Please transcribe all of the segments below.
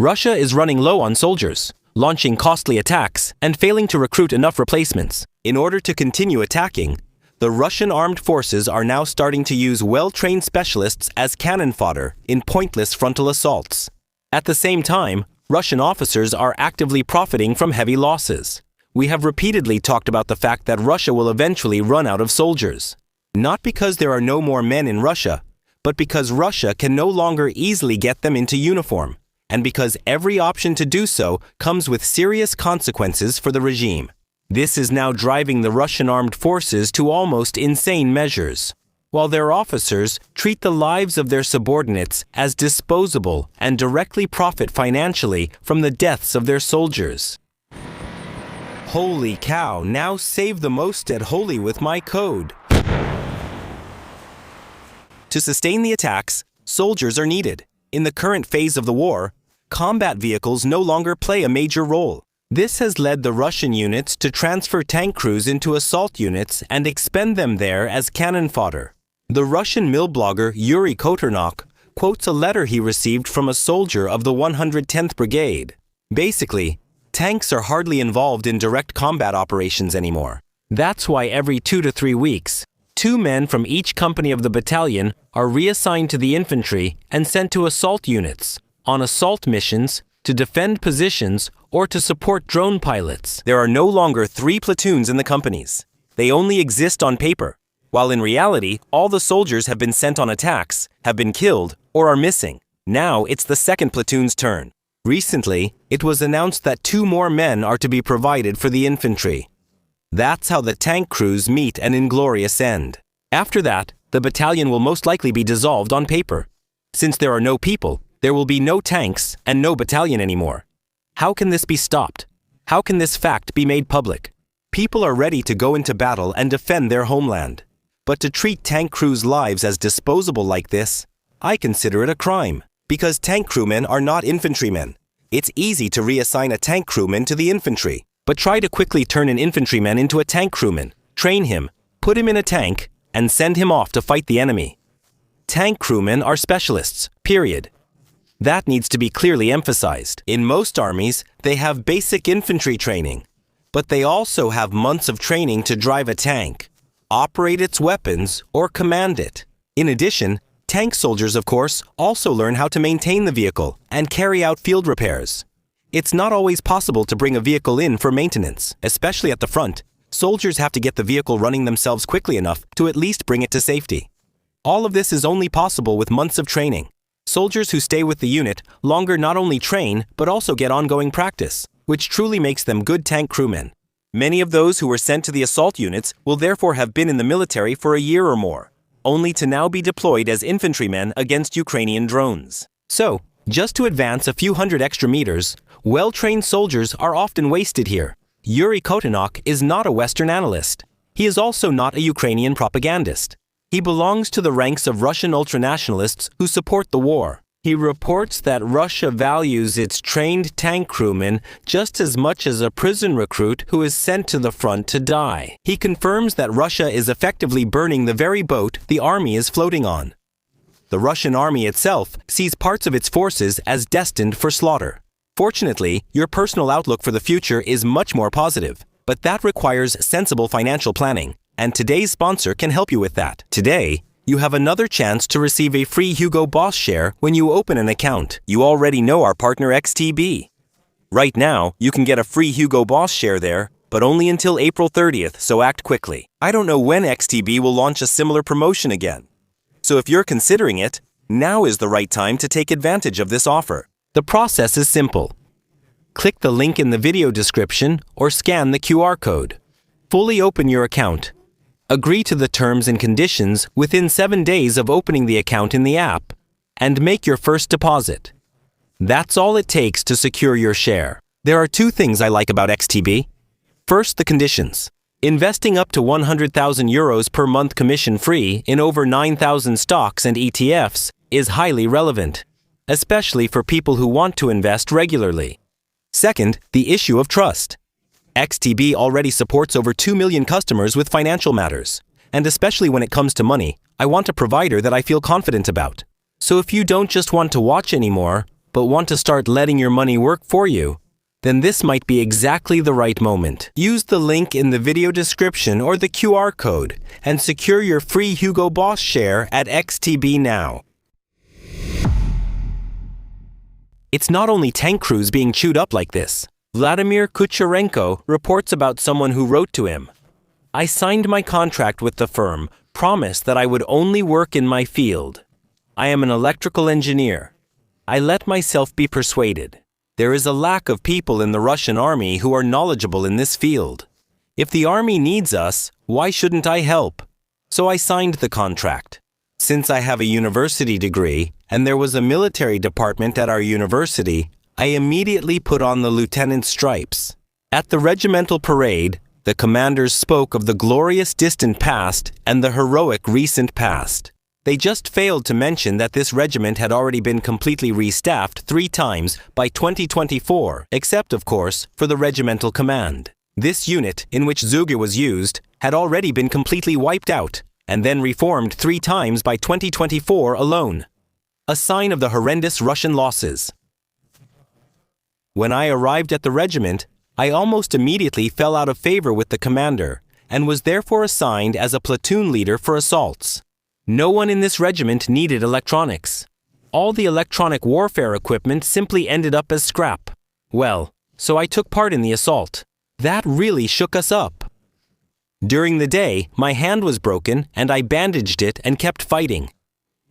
Russia is running low on soldiers, launching costly attacks, and failing to recruit enough replacements. In order to continue attacking, the Russian armed forces are now starting to use well-trained specialists as cannon fodder in pointless frontal assaults. At the same time, Russian officers are actively profiting from heavy losses. We have repeatedly talked about the fact that Russia will eventually run out of soldiers. Not because there are no more men in Russia, but because Russia can no longer easily get them into uniform, and because every option to do so comes with serious consequences for the regime. This is now driving the Russian armed forces to almost insane measures, while their officers treat the lives of their subordinates as disposable and directly profit financially from the deaths of their soldiers. Holy cow, now save the most at Holy with my code. To sustain the attacks, soldiers are needed. In the current phase of the war, combat vehicles no longer play a major role. This has led the Russian units to transfer tank crews into assault units and expend them there as cannon fodder. The Russian mill blogger Yuri Koternok quotes a letter he received from a soldier of the 110th Brigade. Basically, tanks are hardly involved in direct combat operations anymore. That's why every 2 to 3 weeks, 2 men from each company of the battalion are reassigned to the infantry and sent to assault units, on assault missions, to defend positions, or to support drone pilots. There are no longer 3 platoons in the companies. They only exist on paper, while in reality, all the soldiers have been sent on attacks, have been killed, or are missing. Now it's the 2nd platoon's turn. Recently, it was announced that 2 more men are to be provided for the infantry. That's how the tank crews meet an inglorious end. After that, the battalion will most likely be dissolved on paper. Since there are no people, there will be no tanks and no battalion anymore. How can this be stopped? How can this fact be made public? People are ready to go into battle and defend their homeland. But to treat tank crews' lives as disposable like this, I consider it a crime. Because tank crewmen are not infantrymen. It's easy to reassign a tank crewman to the infantry. But try to quickly turn an infantryman into a tank crewman, train him, put him in a tank, and send him off to fight the enemy. Tank crewmen are specialists, period. That needs to be clearly emphasized. In most armies, they have basic infantry training, but they also have months of training to drive a tank, operate its weapons, or command it. In addition, tank soldiers, of course, also learn how to maintain the vehicle and carry out field repairs. It's not always possible to bring a vehicle in for maintenance, especially at the front. Soldiers have to get the vehicle running themselves quickly enough to at least bring it to safety. All of this is only possible with months of training. Soldiers who stay with the unit longer not only train, but also get ongoing practice, which truly makes them good tank crewmen. Many of those who were sent to the assault units will therefore have been in the military for a year or more, only to now be deployed as infantrymen against Ukrainian drones. So, just to advance a few hundred extra meters, well-trained soldiers are often wasted here. Yuri Koternok is not a Western analyst. He is also not a Ukrainian propagandist. He belongs to the ranks of Russian ultranationalists who support the war. He reports that Russia values its trained tank crewmen just as much as a prison recruit who is sent to the front to die. He confirms that Russia is effectively burning the very boat the army is floating on. The Russian army itself sees parts of its forces as destined for slaughter. Fortunately, your personal outlook for the future is much more positive, but that requires sensible financial planning, and today's sponsor can help you with that. Today, you have another chance to receive a free Hugo Boss share when you open an account. You already know our partner XTB. Right now, you can get a free Hugo Boss share there, but only until April 30th, so act quickly. I don't know when XTB will launch a similar promotion again. So if you're considering it, now is the right time to take advantage of this offer. The process is simple. Click the link in the video description or scan the QR code. Fully open your account. Agree to the terms and conditions within 7 days of opening the account in the app, and make your first deposit. That's all it takes to secure your share. There are 2 things I like about XTB. First, the conditions. Investing up to 100,000 euros per month commission-free in over 9,000 stocks and ETFs is highly relevant, especially for people who want to invest regularly. Second, the issue of trust. XTB already supports over 2 million customers with financial matters, and especially when it comes to money, I want a provider that I feel confident about. So if you don't just want to watch anymore, but want to start letting your money work for you, then this might be exactly the right moment. Use the link in the video description or the QR code and secure your free Hugo Boss share at XTB now. It's not only tank crews being chewed up like this. Vladimir Kucharenko reports about someone who wrote to him, "I signed my contract with the firm, promised that I would only work in my field. I am an electrical engineer. I let myself be persuaded. There is a lack of people in the Russian army who are knowledgeable in this field. If the army needs us, why shouldn't I help? So I signed the contract. Since I have a university degree and there was a military department at our university, I immediately put on the lieutenant's stripes. At the regimental parade, the commanders spoke of the glorious distant past and the heroic recent past. They just failed to mention that this regiment had already been completely restaffed 3 times by 2024, except, of course, for the regimental command. This unit, in which Zuger was used, had already been completely wiped out and then reformed 3 times by 2024 alone. A sign of the horrendous Russian losses. When I arrived at the regiment, I almost immediately fell out of favor with the commander and was therefore assigned as a platoon leader for assaults. No one in this regiment needed electronics. All the electronic warfare equipment simply ended up as scrap. Well, so I took part in the assault. That really shook us up. During the day, my hand was broken and I bandaged it and kept fighting.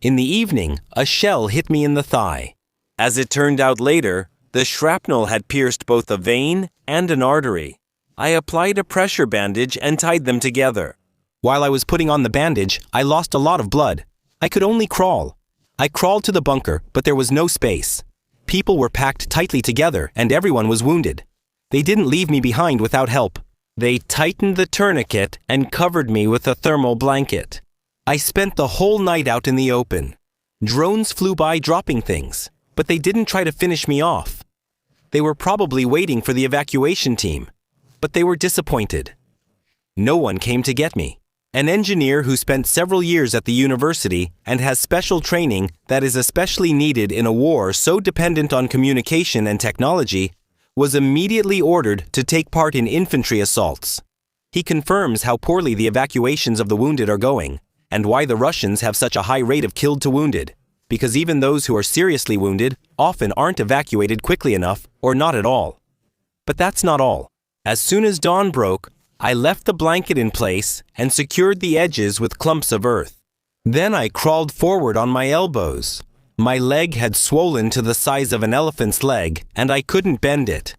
In the evening, a shell hit me in the thigh. As it turned out later, the shrapnel had pierced both a vein and an artery. I applied a pressure bandage and tied them together. While I was putting on the bandage, I lost a lot of blood. I could only crawl. I crawled to the bunker, but there was no space. People were packed tightly together and everyone was wounded. They didn't leave me behind without help. They tightened the tourniquet and covered me with a thermal blanket. I spent the whole night out in the open. Drones flew by dropping things, but they didn't try to finish me off. They were probably waiting for the evacuation team, but they were disappointed. No one came to get me. An engineer who spent several years at the university and has special training that is especially needed in a war so dependent on communication and technology was immediately ordered to take part in infantry assaults. He confirms how poorly the evacuations of the wounded are going and why the Russians have such a high rate of killed to wounded, because even those who are seriously wounded often aren't evacuated quickly enough or not at all. But that's not all. As soon as dawn broke, I left the blanket in place and secured the edges with clumps of earth. Then I crawled forward on my elbows. My leg had swollen to the size of an elephant's leg, and I couldn't bend it.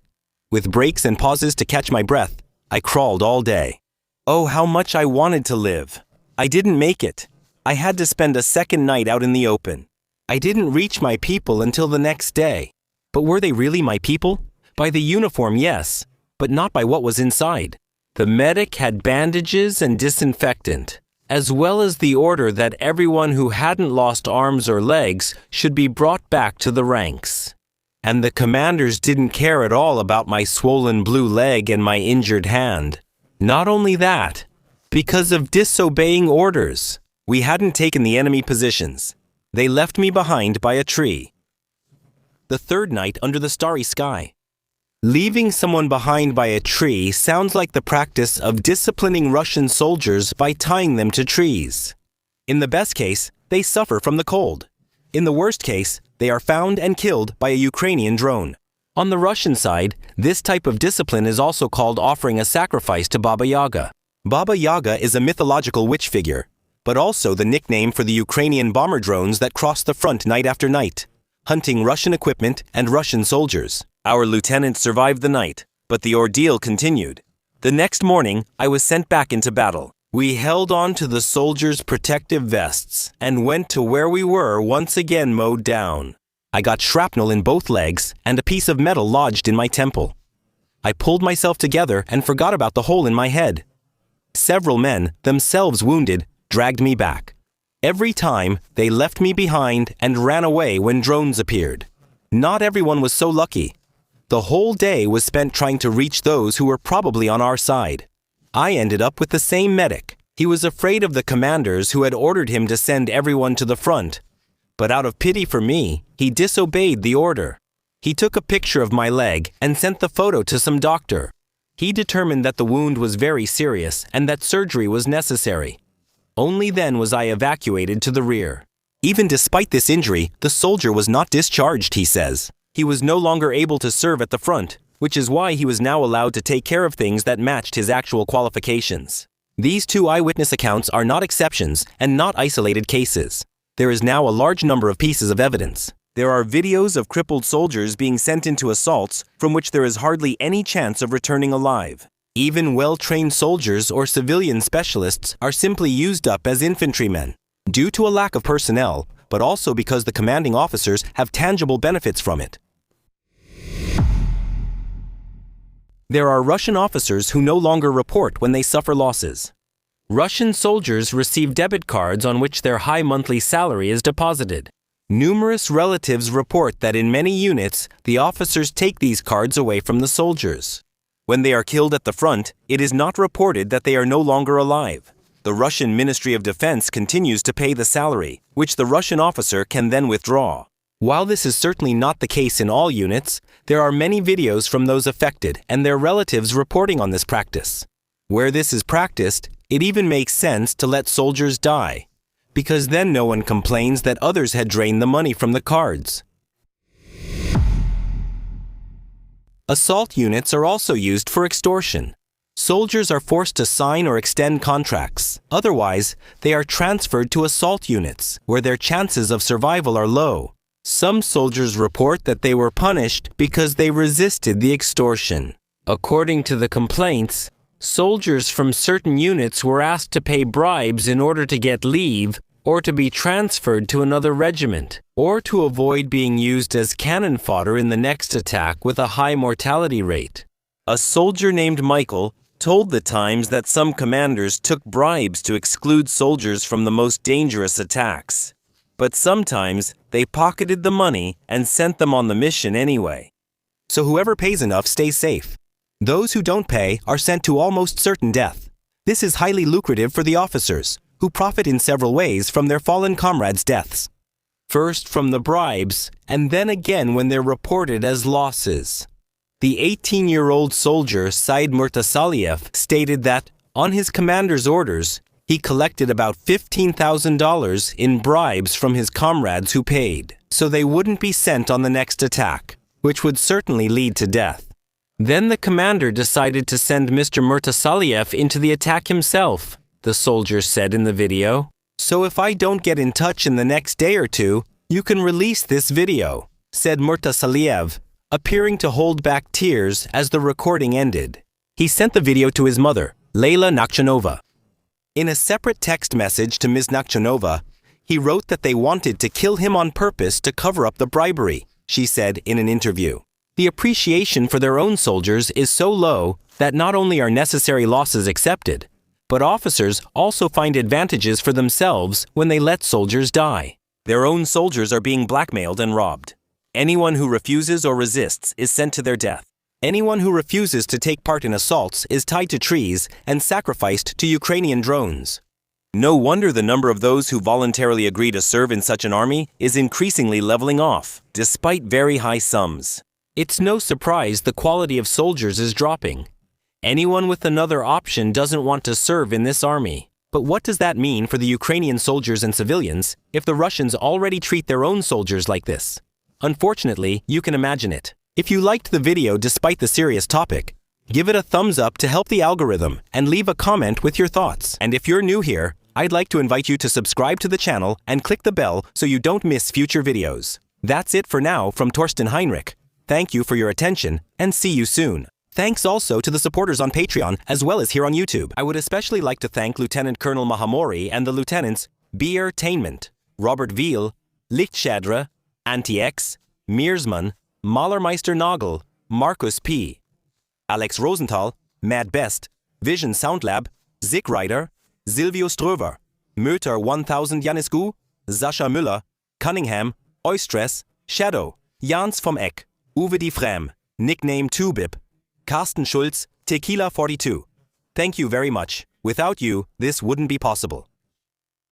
With breaks and pauses to catch my breath, I crawled all day. Oh, how much I wanted to live. I didn't make it. I had to spend a second night out in the open. I didn't reach my people until the next day. But were they really my people? By the uniform, yes, but not by what was inside. The medic had bandages and disinfectant, as well as the order that everyone who hadn't lost arms or legs should be brought back to the ranks. And the commanders didn't care at all about my swollen blue leg and my injured hand. Not only that, because of disobeying orders, we hadn't taken the enemy positions. They left me behind by a tree. The third night under the starry sky. Leaving someone behind by a tree sounds like the practice of disciplining Russian soldiers by tying them to trees. In the best case, they suffer from the cold. In the worst case, they are found and killed by a Ukrainian drone. On the Russian side, this type of discipline is also called offering a sacrifice to Baba Yaga. Baba Yaga is a mythological witch figure, but also the nickname for the Ukrainian bomber drones that cross the front night after night, hunting Russian equipment and Russian soldiers. Our lieutenant survived the night, but the ordeal continued. The next morning, I was sent back into battle. We held on to the soldiers' protective vests and went to where we were once again mowed down. I got shrapnel in both legs and a piece of metal lodged in my temple. I pulled myself together and forgot about the hole in my head. Several men, themselves wounded, dragged me back. Every time, they left me behind and ran away when drones appeared. Not everyone was so lucky. The whole day was spent trying to reach those who were probably on our side. I ended up with the same medic. He was afraid of the commanders who had ordered him to send everyone to the front. But out of pity for me, he disobeyed the order. He took a picture of my leg and sent the photo to some doctor. He determined that the wound was very serious and that surgery was necessary. Only then was I evacuated to the rear. Even despite this injury, the soldier was not discharged, he says. He was no longer able to serve at the front, which is why he was now allowed to take care of things that matched his actual qualifications. These two eyewitness accounts are not exceptions and not isolated cases. There is now a large number of pieces of evidence. There are videos of crippled soldiers being sent into assaults from which there is hardly any chance of returning alive. Even well-trained soldiers or civilian specialists are simply used up as infantrymen, due to a lack of personnel, but also because the commanding officers have tangible benefits from it. There are Russian officers who no longer report when they suffer losses. Russian soldiers receive debit cards on which their high monthly salary is deposited. Numerous relatives report that in many units, the officers take these cards away from the soldiers. When they are killed at the front, it is not reported that they are no longer alive. The Russian Ministry of Defense continues to pay the salary, which the Russian officer can then withdraw. While this is certainly not the case in all units, there are many videos from those affected and their relatives reporting on this practice. Where this is practiced, it even makes sense to let soldiers die, because then no one complains that others had drained the money from the cards. Assault units are also used for extortion. Soldiers are forced to sign or extend contracts. Otherwise, they are transferred to assault units, where their chances of survival are low. Some soldiers report that they were punished because they resisted the extortion. According to the complaints, soldiers from certain units were asked to pay bribes in order to get leave, or to be transferred to another regiment, or to avoid being used as cannon fodder in the next attack with a high mortality rate. A soldier named Michael told the Times that some commanders took bribes to exclude soldiers from the most dangerous attacks. But sometimes they pocketed the money and sent them on the mission anyway. So whoever pays enough stays safe. Those who don't pay are sent to almost certain death. This is highly lucrative for the officers, who profit in several ways from their fallen comrades' deaths. First from the bribes, and then again when they're reported as losses. The 18-year-old soldier Said Murtasaliev stated that, on his commander's orders, he collected about $15,000 in bribes from his comrades who paid, so they wouldn't be sent on the next attack, which would certainly lead to death. Then the commander decided to send Mr. Murtasaliev into the attack himself, the soldier said in the video. So if I don't get in touch in the next day or two, you can release this video, said Murtasaliev, appearing to hold back tears as the recording ended. He sent the video to his mother, Layla Nakchanova. In a separate text message to Ms. Nakchanova, he wrote that they wanted to kill him on purpose to cover up the bribery, she said in an interview. The appreciation for their own soldiers is so low that not only are necessary losses accepted, but officers also find advantages for themselves when they let soldiers die. Their own soldiers are being blackmailed and robbed. Anyone who refuses or resists is sent to their death. Anyone who refuses to take part in assaults is tied to trees and sacrificed to Ukrainian drones. No wonder the number of those who voluntarily agree to serve in such an army is increasingly leveling off, despite very high sums. It's no surprise the quality of soldiers is dropping. Anyone with another option doesn't want to serve in this army. But what does that mean for the Ukrainian soldiers and civilians if the Russians already treat their own soldiers like this? Unfortunately, you can imagine it. If you liked the video despite the serious topic, give it a thumbs up to help the algorithm and leave a comment with your thoughts. And if you're new here, I'd like to invite you to subscribe to the channel and click the bell so you don't miss future videos. That's it for now from Torsten Heinrich. Thank you for your attention and see you soon. Thanks also to the supporters on Patreon as well as here on YouTube. I would especially like to thank Lieutenant Colonel Mahamori and the lieutenants Biertainment, Robert Veal, Lichtschadre, Anti-X, Meersman, Malermeister Nagel, Markus P., Alex Rosenthal, Mad Best, Vision Soundlab, Zick Rider, Silvio Ströver, Möter 1000 Janisgu, Sascha Müller, Cunningham, Oistress, Shadow, Jans vom Eck, Uwe die Frem, nickname 2bip, Carsten Schulz, Tequila 42. Thank you very much. Without you, this wouldn't be possible.